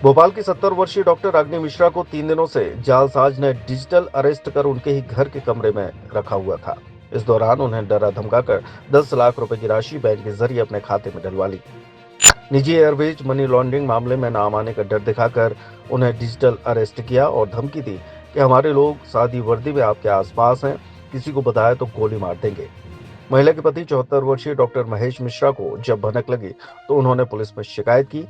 भोपाल की 70 वर्षीय डॉक्टर रागिनी मिश्रा को 3 दिनों से जालसाज ने डिजिटल अरेस्ट कर उनके ही घर के कमरे में रखा हुआ था। इस दौरान उन्हें डरा धमकाकर 10 लाख रुपए की राशि बैंक के जरिए अपने खाते में डलवा ली। निजी एयरवेज मनी लॉन्ड्रिंग मामले में नाम आने का डर दिखाकर उन्हें डिजिटल अरेस्ट किया और धमकी दी कि हमारे लोग सादी वर्दी में आपके आसपास हैं, किसी को बताया तो गोली मार देंगे। महिला के पति 74 वर्षीय डॉक्टर महेश मिश्रा को जब भनक लगी तो उन्होंने पुलिस में शिकायत की।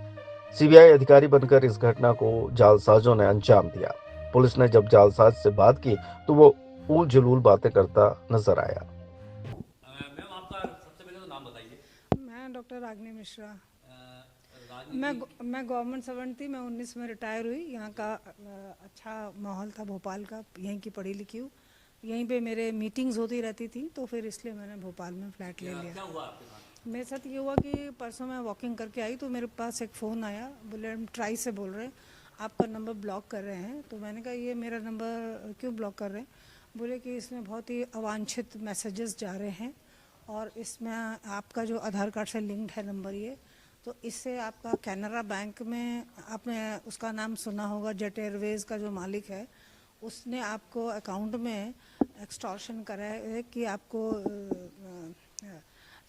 सीबीआई अधिकारी बनकर इस घटना को जालसाजों ने अंजाम दिया। पुलिस ने जब जालसाज से बात की तो वो ऊल जलूल बातें करता नजर आया। मैम आपका सबसे पहले तो नाम बताइए। मैं डॉक्टर रागिनी मिश्रा। रागिनी मैं जी, मैं गवर्नमेंट सर्वेंट थी। मैं 19 में रिटायर हुई। यहाँ का अच्छा माहौल था भोपाल का, यहीं की पढ़ी लिखी हूँ। यहीं पे मेरे मीटिंग्स होती रहती थी, तो फिर इसलिए मैंने भोपाल में फ्लैट ले लिया। क्या हुआ आपके साथ? मेरे साथ ये हुआ कि परसों मैं वॉकिंग करके आई तो मेरे पास एक फ़ोन आया। बोले हम ट्राई से बोल रहे हैं, आपका नंबर ब्लॉक कर रहे हैं। तो मैंने कहा ये मेरा नंबर क्यों ब्लॉक कर रहे हैं? बोले कि इसमें बहुत ही अवांछित मैसेजेस जा रहे हैं और इसमें आपका जो आधार कार्ड से लिंक्ड है नंबर ये, तो इससे आपका कैनरा बैंक में, आपने उसका नाम सुना होगा, जेट एयरवेज़ का जो मालिक है उसने आपको अकाउंट में एक्सटॉर्शन करा है कि आपको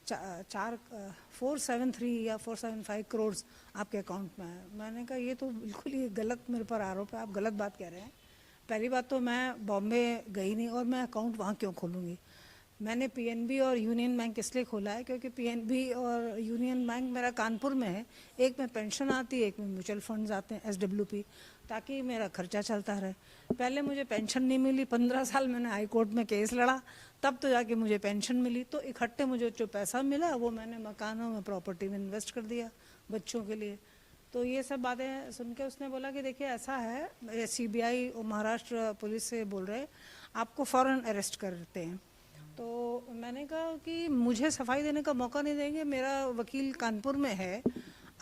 473 या 475 करोड़ आपके अकाउंट में है। मैंने कहा ये तो बिल्कुल ही गलत मेरे पर आरोप है, आप गलत बात कह रहे हैं। पहली बात तो मैं बॉम्बे गई नहीं और मैं अकाउंट वहाँ क्यों खोलूँगी। मैंने पीएनबी और यूनियन बैंक इसलिए खोला है क्योंकि पीएनबी और यूनियन बैंक मेरा कानपुर में है। एक में पेंशन आती है, एक में म्यूचुअल फंड्स आते हैं एसडब्ल्यूपी, ताकि मेरा खर्चा चलता रहे। पहले मुझे पेंशन नहीं मिली, 15 साल मैंने हाई कोर्ट में केस लड़ा, तब तो जाके मुझे पेंशन मिली। तो इकट्ठे मुझे जो पैसा मिला वो मैंने मकानों में, प्रॉपर्टी में इन्वेस्ट कर दिया बच्चों के लिए। तो ये सब बातें सुन के उसने बोला कि देखिए ऐसा है, सीबीआई और महाराष्ट्र पुलिस से बोल रहे आपको फ़ौरन अरेस्ट करते हैं। तो मैंने कहा कि मुझे सफाई देने का मौका नहीं देंगे, मेरा वकील कानपुर में है,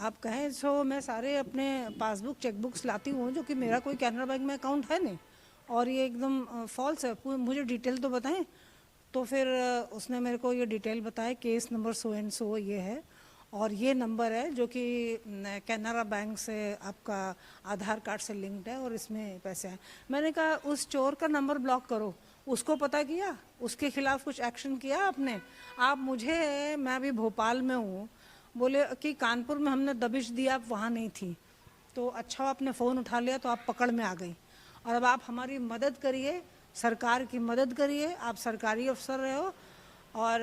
आप कहें सो मैं सारे अपने पासबुक चेकबुक्स लाती हूँ, जो कि मेरा कोई कैनरा बैंक में अकाउंट है नहीं और ये एकदम फॉल्स है, मुझे डिटेल तो बताएं। तो फिर उसने मेरे को ये डिटेल बताया, case number so and so ये है और ये नंबर है जो कि कैनरा बैंक से आपका आधार कार्ड से लिंक्ड है और इसमें पैसे हैं। मैंने कहा उस चोर का नंबर ब्लॉक करो, उसको पता किया, उसके खिलाफ कुछ एक्शन किया आपने? आप मुझे, मैं अभी भोपाल में हूँ, बोले कि कानपुर में हमने दबिश दिया, आप वहाँ नहीं थी, तो अच्छा आपने फ़ोन उठा लिया तो आप पकड़ में आ गई। और अब आप हमारी मदद करिए, सरकार की मदद करिए, आप सरकारी अफसर रहे हो, और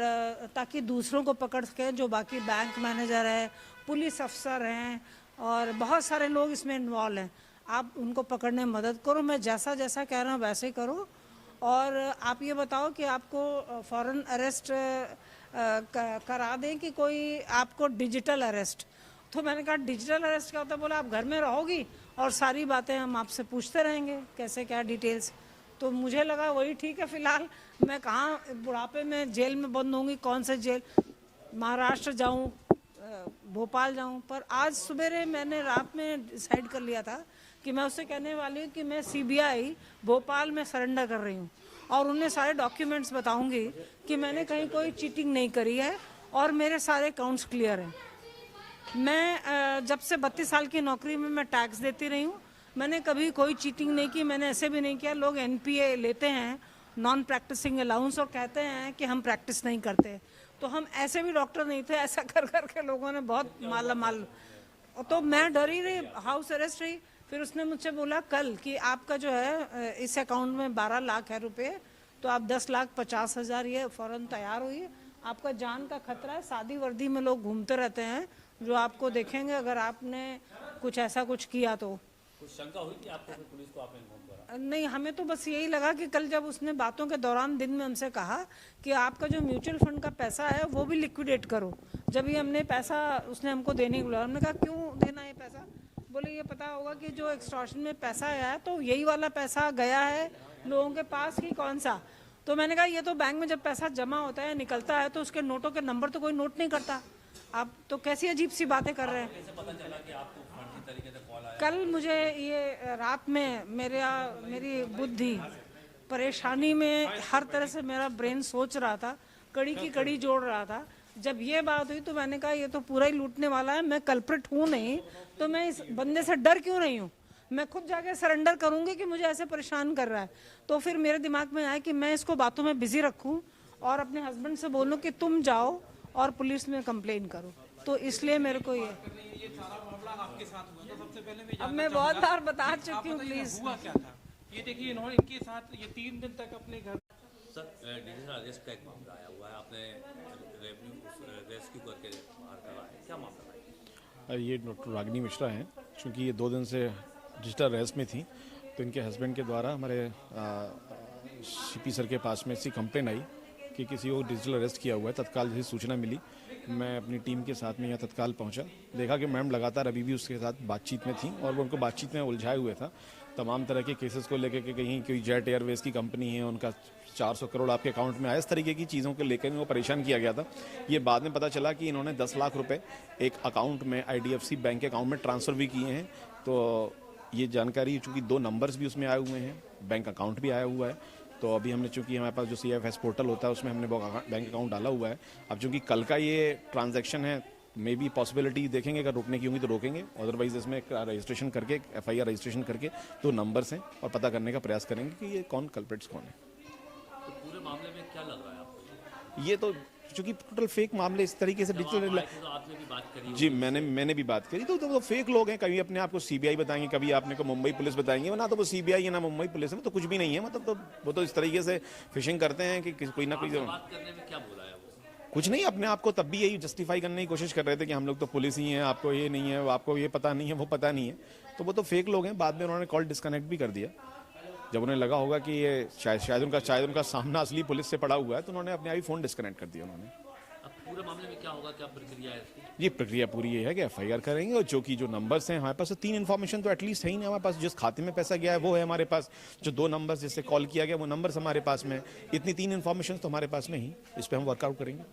ताकि दूसरों को पकड़ सकें जो बाकी बैंक मैनेजर है, पुलिस अफसर हैं और बहुत सारे लोग इसमें इन्वॉल्व हैं। आप उनको पकड़ने में मदद करो, मैं जैसा जैसा कह रहा हूँ वैसे ही करो। और आप ये बताओ कि आपको फ़ौरन अरेस्ट करा दें कि कोई आपको डिजिटल अरेस्ट? तो मैंने कहा डिजिटल अरेस्ट क्या होता है? बोला आप घर में रहोगी और सारी बातें हम आपसे पूछते रहेंगे, कैसे क्या डिटेल्स। तो मुझे लगा वही ठीक है, फ़िलहाल मैं कहाँ बुढ़ापे में जेल में बंद होंगी, कौन से जेल, महाराष्ट्र जाऊँ, भोपाल जाऊँ। पर आज सवेरे मैंने रात में डिसाइड कर लिया था कि मैं उससे कहने वाली हूँ कि मैं सीबीआई भोपाल में सरेंडर कर रही हूँ और उन्हें सारे डॉक्यूमेंट्स बताऊँगी कि मैंने कहीं कोई चीटिंग नहीं करी है और मेरे सारे अकाउंट्स क्लियर हैं। मैं जब से 32 साल की नौकरी में मैं टैक्स देती रही हूँ, मैंने कभी कोई चीटिंग नहीं की। मैंने ऐसे भी नहीं किया, लोग एनपीए लेते हैं, नॉन प्रैक्टिसिंग अलाउंस, और कहते हैं कि हम प्रैक्टिस नहीं करते, तो हम ऐसे भी डॉक्टर नहीं थे। ऐसा कर कर के लोगों ने बहुत माला माल, तो मैं डरी रही, हाउस अरेस्ट रही। फिर उसने मुझसे बोला कल कि आपका जो है इस अकाउंट में 12 लाख है रुपए, तो आप 10,50,000 ये फ़ौरन तैयार हुई, आपका जान का खतरा है। सादी वर्दी में लोग घूमते रहते हैं जो आपको देखेंगे अगर आपने कुछ ऐसा कुछ किया तो। कुछ शंका हुई कि आपको, फिर पुलिस को आपने इन्फॉर्म करा? नहीं, हमें तो बस यही लगा कि कल जब उसने बातों के दौरान दिन में हमसे कहा कि आपका जो म्यूचुअल फंड का पैसा है वो भी लिक्विडेट करो, जब ये हमने पैसा उसने हमको देने को बोला, हमने कहा क्यों देना ये पैसा? बोले ये पता होगा कि जो एक्सटॉर्शन में पैसा आया है तो यही वाला पैसा गया है लोगों के पास कि कौन सा। तो मैंने कहा ये तो बैंक में जब पैसा जमा होता है, निकलता है, तो उसके नोटों के नंबर तो कोई नोट नहीं करता। आप तो कैसी अजीब सी बातें कर रहे हैं। कैसे पता चला कि आपको फर्जी तरीके से कॉल आया? कल मुझे ये रात में मेरी बुद्धि परेशानी में हर तरह से मेरा ब्रेन सोच रहा था, कड़ी की कड़ी जोड़ रहा था। जब ये बात हुई तो मैंने कहा ये तो पूरा ही लूटने वाला है, मैं कल्प्रिट हूँ नहीं, तो मैं इस बंदे से डर क्यों रही हूँ, मैं खुद जाके सरेंडर करूंगी कि मुझे ऐसे परेशान कर रहा है। तो फिर मेरे दिमाग में आया कि मैं इसको बातों में बिजी रखूं और अपने हस्बैंड से बोलूं कि तुम जाओ और पुलिस में कंप्लेन करो। तो इसलिए मेरे को ये सारा मामला आपके साथ हुआ था। सबसे पहले अब मैं बहुत बार बता चुकी हूँ, प्लीज। हुआ क्या था ये देखिए, इन्होंने इनके साथ ये 3 दिन तक अपने घर। सर डिजिटल अरेस्ट का एक मामला आया हुआ है, आपने रेवेन्यू रेस्क्यू करके बाहर करा है, क्या मामला है? ये डॉक्टर रागिनी मिश्रा हैं। चूँकि ये 2 दिन से डिजिटल अरेस्ट में थी, तो इनके हस्बैंड के द्वारा हमारे सीपी सर के पास में ऐसी कंप्लेन आई कि किसी को डिजिटल अरेस्ट किया हुआ है। तत्काल जैसी सूचना मिली, मैं अपनी टीम के साथ में यहाँ तत्काल पहुँचा, देखा कि मैम लगातार अभी भी उसके साथ बातचीत में थी और वो उनको बातचीत में उलझाए हुए था तमाम तरह के केसेस को लेकर के। कहीं कोई जेट एयरवेज की कंपनी है, उनका 400 करोड़ आपके अकाउंट में आया, इस तरीके की चीज़ों को लेकर वो परेशान किया गया था। ये बाद में पता चला कि इन्होंने 10 लाख रुपए एक अकाउंट में IDFC बैंक के अकाउंट में ट्रांसफ़र भी किए हैं। तो ये जानकारी, चूँकि 2 नंबर्स भी उसमें आए हुए हैं, बैंक अकाउंट भी आया हुआ है, तो अभी हमने, चूँकि हमारे पास जो CFS पोर्टल होता है उसमें हमने बैंक अकाउंट डाला हुआ है। अब चूँकि कल का ये ट्रांजैक्शन है, मे बी पॉसिबिलिटी देखेंगे, अगर रोकने की होंगी तो रोकेंगे, अदरवाइज इसमें एक रजिस्ट्रेशन करके, FIR रजिस्ट्रेशन करके 2 नंबर्स हैं और पता करने का प्रयास करेंगे कि ये कौन कल्प्रिट्स कौन है। तो पूरे मामले में क्या लग रहा है आपको? ये तो चूँकि टोटल फेक मामले इस तरीके से डिजिटल, तो आपने भी बात करी जी मैंने भी बात करी। तो फेक लोग हैं, कभी अपने आप को CBI बताएंगे, कभी आपने को मुंबई पुलिस बताएंगे, ना तो वो CBI है ना मुंबई पुलिस है, तो कुछ भी नहीं है। मतलब तो वो तो इस तरीके से फिशिंग करते हैं कि कोई ना कोई बात करने में क्या बोला है वो? कुछ नहीं, अपने आप को तब भी यही जस्टिफाई करने की कोशिश कर रहे थे कि हम लोग तो पुलिस ही हैं, आपको ये नहीं है, आपको ये पता नहीं है, वो पता नहीं है। तो वो तो फेक लोग हैं। बाद में उन्होंने कॉल डिस्कनेक्ट भी कर दिया जब उन्हें लगा होगा कि ये शायद उनका सामना असली पुलिस से पड़ा हुआ है, तो उन्होंने अपने आप ही फ़ोन डिस्कनेक्ट कर दिया उन्होंने। अब पूरे मामले में क्या होगा, क्या प्रक्रिया है इसकी? ये प्रक्रिया पूरी ये है कि FIR करेंगे और जो नंबर्स हैं हमारे पास, 3 इन्फॉर्मेशन तो एटलीस्ट है ही नहीं हमारे पास। जिस खाते में पैसा गया है वो है हमारे पास, जो 2 नंबर्स जिससे कॉल किया गया वो नंबर्स हमारे पास में, इतनी 3 इन्फॉर्मेशन तो हमारे पास में ही, इस पर हम वर्कआउट करेंगे।